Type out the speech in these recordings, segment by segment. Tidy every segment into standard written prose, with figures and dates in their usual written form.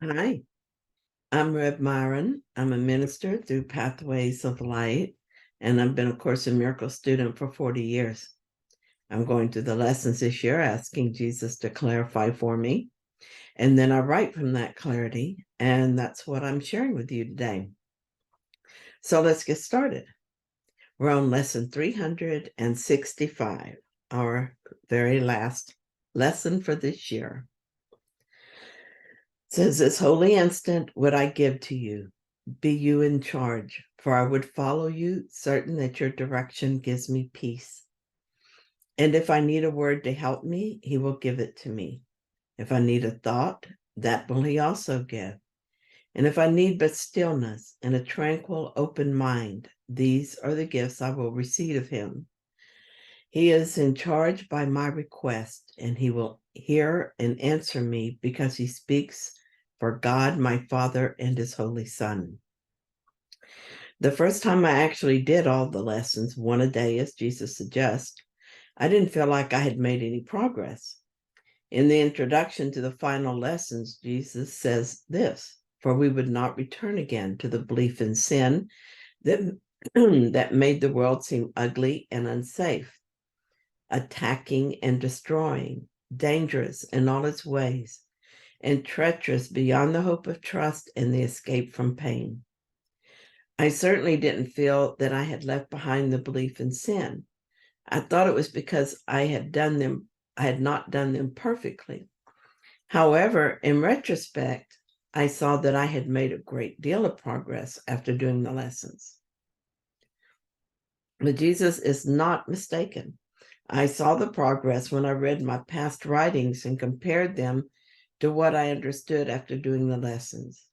Hi, I'm Reb Myron. I'm a minister through Pathways of Light, and I've been a Course in Miracles student for 40 years. I'm going through the lessons this year, asking Jesus to clarify for me. And then I write from that clarity, and that's what I'm sharing with you today. So let's get started. We're on lesson 365, our very last lesson for this year. It says, "This holy instant would I give to you. Be you in charge, for I would follow you, certain that your direction gives me peace. And if I need a word to help me, he will give it to me. If I need a thought, that will he also give. And if I need but stillness and a tranquil, open mind, these are the gifts I will receive of him. He is in charge by my request, and he will hear and answer me because he speaks for God, my Father, and his Holy Son." The first time I actually did all the lessons, one a day, as Jesus suggests, I didn't feel like I had made any progress. In the introduction to the final lessons, Jesus says this: "For we would not return again to the belief in sin that, that made the world seem ugly and unsafe, attacking and destroying, dangerous in all its ways, and treacherous beyond the hope of trust and the escape from pain." I certainly didn't feel that I had left behind the belief in sin. I thought it was because I had not done them perfectly. However, in retrospect, I saw that I had made a great deal of progress after doing the lessons. But Jesus is not mistaken. I saw the progress when I read my past writings and compared them to what I understood after doing the lessons.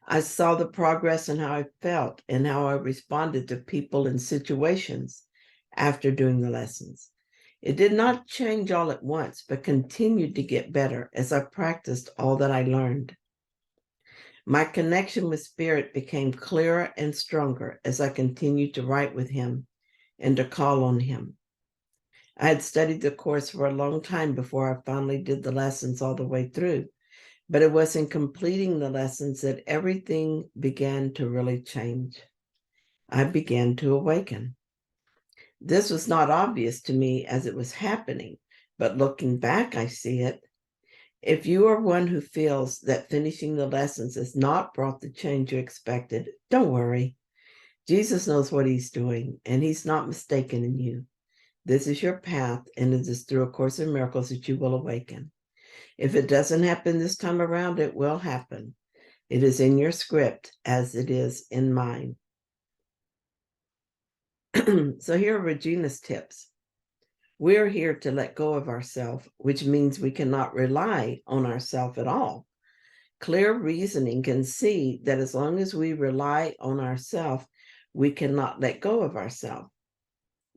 I saw the progress in how I felt and how I responded to people and situations after doing the lessons. It did not change all at once, but continued to get better as I practiced all that I learned. My connection with Spirit became clearer and stronger as I continued to write with him and to call on him. I had studied the course for a long time before I finally did the lessons all the way through. But it was in completing the lessons that everything began to really change. I began to awaken. This was not obvious to me as it was happening, but looking back, I see it. If you are one who feels that finishing the lessons has not brought the change you expected, don't worry. Jesus knows what he's doing, and he's not mistaken in you. This is your path, and it is through A Course in Miracles that you will awaken. If it doesn't happen this time around, it will happen. It is in your script as it is in mine. So here are Regina's tips. We're here to let go of ourselves, which means we cannot rely on ourselves at all. Clear reasoning can see that as long as we rely on ourselves, we cannot let go of ourselves.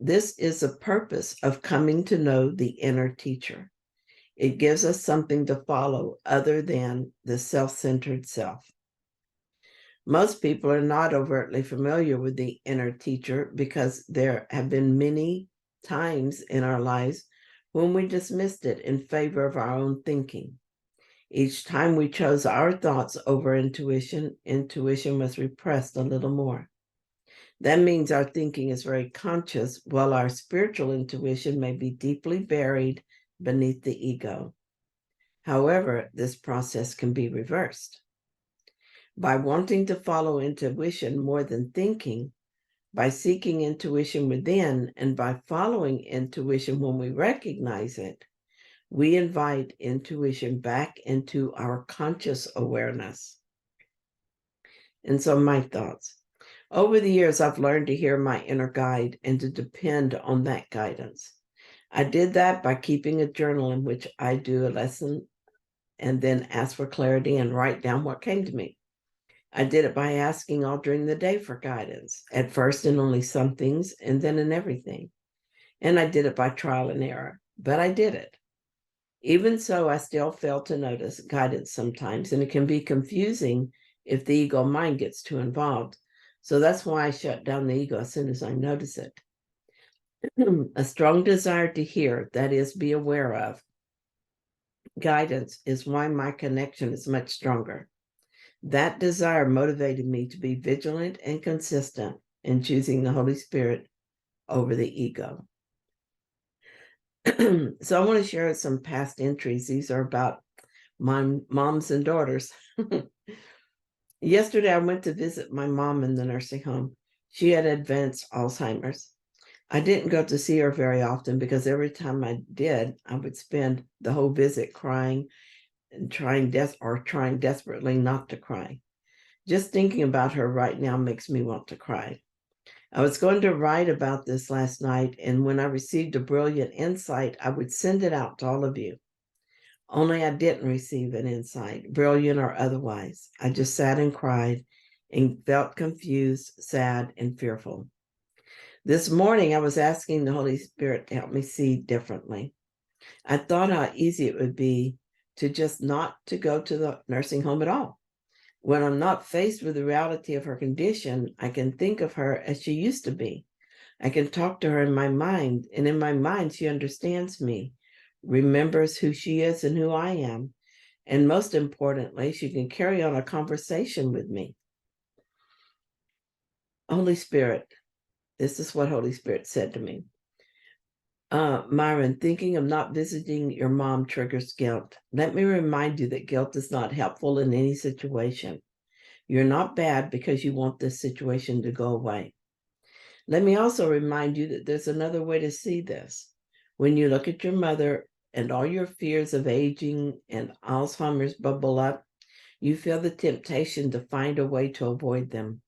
This is the purpose of coming to know the inner teacher. It gives us something to follow other than the self-centered self. Most people are not overtly familiar with the inner teacher because there have been many times in our lives when we dismissed it in favor of our own thinking. Each time we chose our thoughts over intuition, intuition was repressed a little more. That means our thinking is very conscious, while our spiritual intuition may be deeply buried beneath the ego. However, this process can be reversed. By wanting to follow intuition more than thinking, by seeking intuition within, and by following intuition when we recognize it, we invite intuition back into our conscious awareness. And so my thoughts. Over the years, I've learned to hear my inner guide and to depend on that guidance. I did that by keeping a journal in which I do a lesson and then ask for clarity and write down what came to me. I did it by asking all during the day for guidance, at first in only some things and then in everything. And I did it by trial and error, but I did it. Even so, I still fail to notice guidance sometimes, and it can be confusing if the ego mind gets too involved. So that's why I shut down the ego as soon as I notice it. A strong desire to hear, that is, be aware of, guidance is why my connection is much stronger. That desire motivated me to be vigilant and consistent in choosing the Holy Spirit over the ego. So I want to share some past entries. These are about my moms and daughters. Yesterday, I went to visit my mom in the nursing home. She had advanced Alzheimer's. I didn't go to see her very often because every time I did, I would spend the whole visit crying and trying desperately not to cry. Just thinking about her right now makes me want to cry. I was going to write about this last night, and when I received a brilliant insight, I would send it out to all of you. Only I didn't receive an insight, brilliant or otherwise. I just sat and cried and felt confused, sad, and fearful. This morning, I was asking the Holy Spirit to help me see differently. I thought how easy it would be to just not to go to the nursing home at all. When I'm not faced with the reality of her condition, I can think of her as she used to be. I can talk to her in my mind, and in my mind, she understands me, remembers who she is and who I am. And most importantly, she can carry on a conversation with me. Holy Spirit, this is what Holy Spirit said to me. Myron, thinking of not visiting your mom triggers guilt. Let me remind you that guilt is not helpful in any situation. You're not bad because you want this situation to go away. Let me also remind you that there's another way to see this. When you look at your mother and all your fears of aging and Alzheimer's bubble up, you feel the temptation to find a way to avoid them.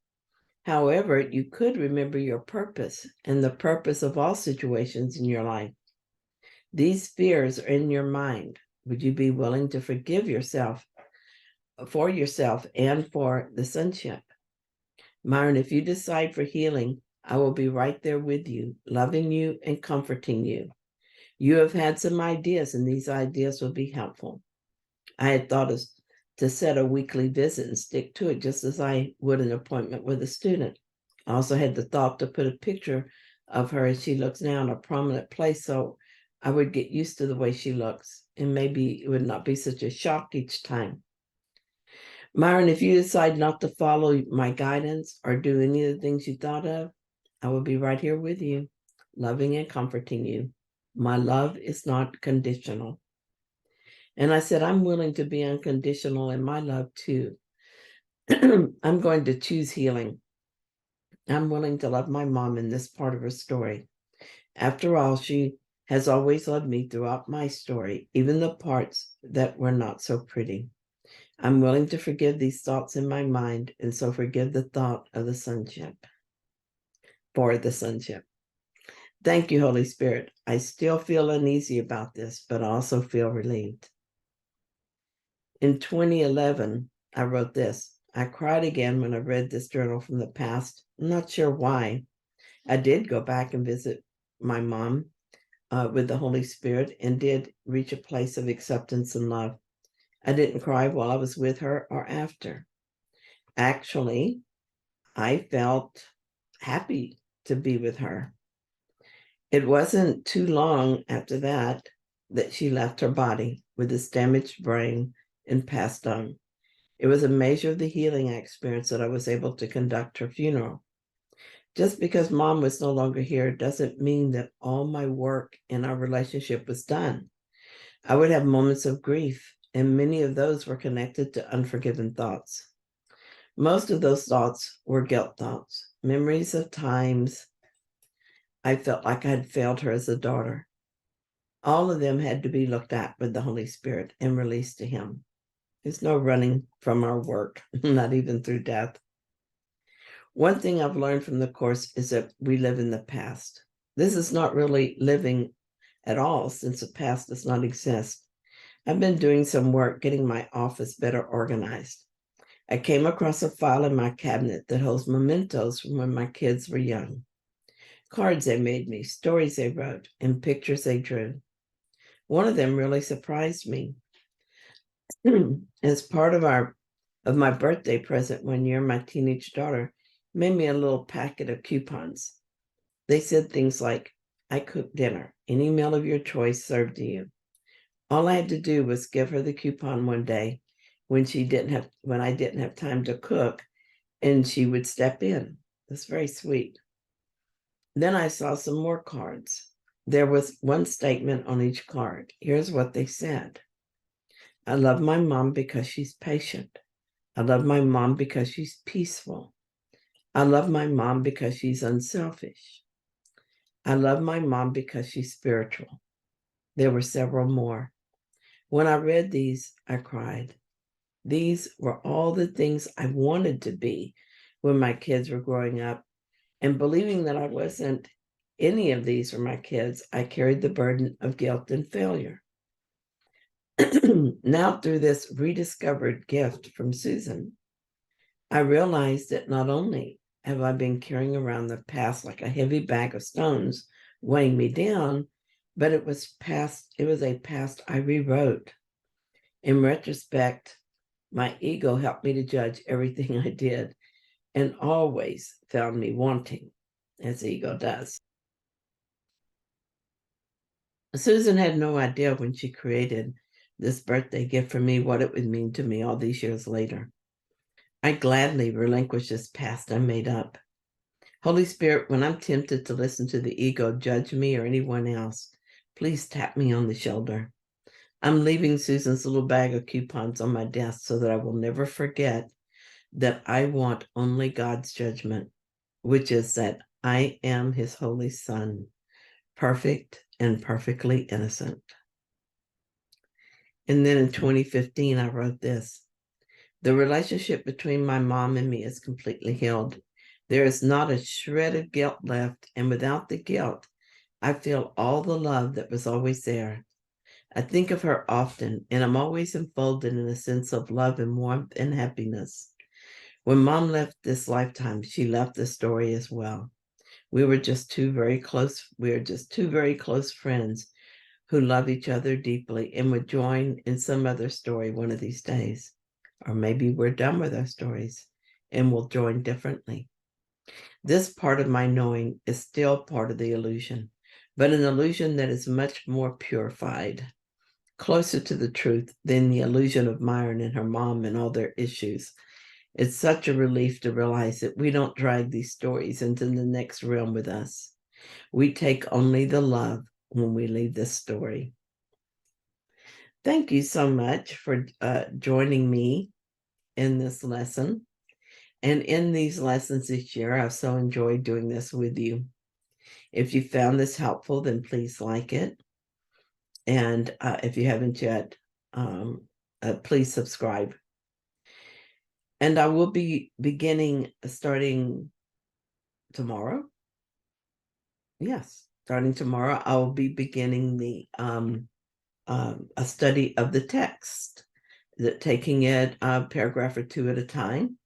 However, you could remember your purpose and the purpose of all situations in your life. These fears are in your mind. Would you be willing to forgive yourself and for the sonship? Myron, if you decide for healing, I will be right there with you, loving you and comforting you. You have had some ideas, and these ideas will be helpful. I had thought to set a weekly visit and stick to it just as I would an appointment with a student. I also had the thought to put a picture of her as she looks now in a prominent place so I would get used to the way she looks, and maybe it would not be such a shock each time. Myron, if you decide not to follow my guidance or do any of the things you thought of, I will be right here with you, loving and comforting you. My love is not conditional. And I said, I'm willing to be unconditional in my love too. I'm going to choose healing. I'm willing to love my mom in this part of her story. After all, she has always loved me throughout my story, even the parts that were not so pretty. I'm willing to forgive these thoughts in my mind, and so forgive the thought of the sonship, for the sonship. Thank you, Holy Spirit. I still feel uneasy about this, but I also feel relieved. In 2011, I wrote this. I cried again when I read this journal from the past. I'm not sure why. I did go back and visit my mom with the Holy Spirit and did reach a place of acceptance and love. I didn't cry while I was with her or after. Actually, I felt happy to be with her. It wasn't too long after that she left her body with this damaged brain and passed on. It was a measure of the healing I experienced that I was able to conduct her funeral. Just because mom was no longer here doesn't mean that all my work in our relationship was done. I would have moments of grief, and many of those were connected to unforgiven thoughts. Most of those thoughts were guilt thoughts, memories of times I felt like I had failed her as a daughter. All of them had to be looked at with the Holy Spirit and released to him. There's no running from our work, not even through death. One thing I've learned from the Course is that we live in the past. This is not really living at all, since the past does not exist. I've been doing some work getting my office better organized. I came across a file in my cabinet that holds mementos from when my kids were young. Cards they made me, stories they wrote, and pictures they drew. One of them really surprised me. As part of my birthday present one year, my teenage daughter made me a little packet of coupons. They said things like, I cooked dinner, any meal of your choice served to you. All I had to do was give her the coupon one day, when I didn't have time to cook, and she would step in. That's very sweet. Then I saw some more cards. There was one statement on each card. Here's what they said. I love my mom because she's patient. I love my mom because she's peaceful. I love my mom because she's unselfish. I love my mom because she's spiritual. There were several more. When I read these, I cried. These were all the things I wanted to be when my kids were growing up. And believing that I wasn't any of these for my kids, I carried the burden of guilt and failure. Now, through this rediscovered gift from Susan, I realized that not only have I been carrying around the past like a heavy bag of stones weighing me down, but it was a past I rewrote. In retrospect, my ego helped me to judge everything I did and always found me wanting, as ego does. Susan had no idea when she created this birthday gift for me what it would mean to me all these years later. I gladly relinquish this past I made up. Holy Spirit, when I'm tempted to listen to the ego judge me or anyone else, please tap me on the shoulder. I'm leaving Susan's little bag of coupons on my desk so that I will never forget that I want only God's judgment, which is that I am his holy son, perfect and perfectly innocent. And then in 2015, I wrote this. The relationship between my mom and me is completely healed. There is not a shred of guilt left, and without the guilt, I feel all the love that was always there. I think of her often, and I'm always enfolded in a sense of love and warmth and happiness. When Mom left this lifetime, she left the story as well. We were just two very close friends who love each other deeply and would join in some other story one of these days. Or maybe we're done with our stories and we'll join differently. This part of my knowing is still part of the illusion, but an illusion that is much more purified, closer to the truth than the illusion of Myron and her mom and all their issues. It's such a relief to realize that we don't drag these stories into the next realm with us. We take only the love when we leave this story. Thank you so much for joining me in this lesson. And in these lessons this year, I've so enjoyed doing this with you. If you found this helpful, then please like it. And if you haven't yet, please subscribe. And I will be starting tomorrow. Yes, starting tomorrow, I will be beginning the a study of the text, taking it a paragraph or two at a time,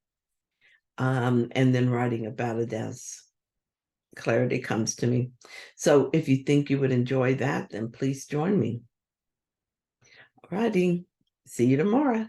and then writing about it as clarity comes to me. So if you think you would enjoy that, then please join me. All righty. See you tomorrow.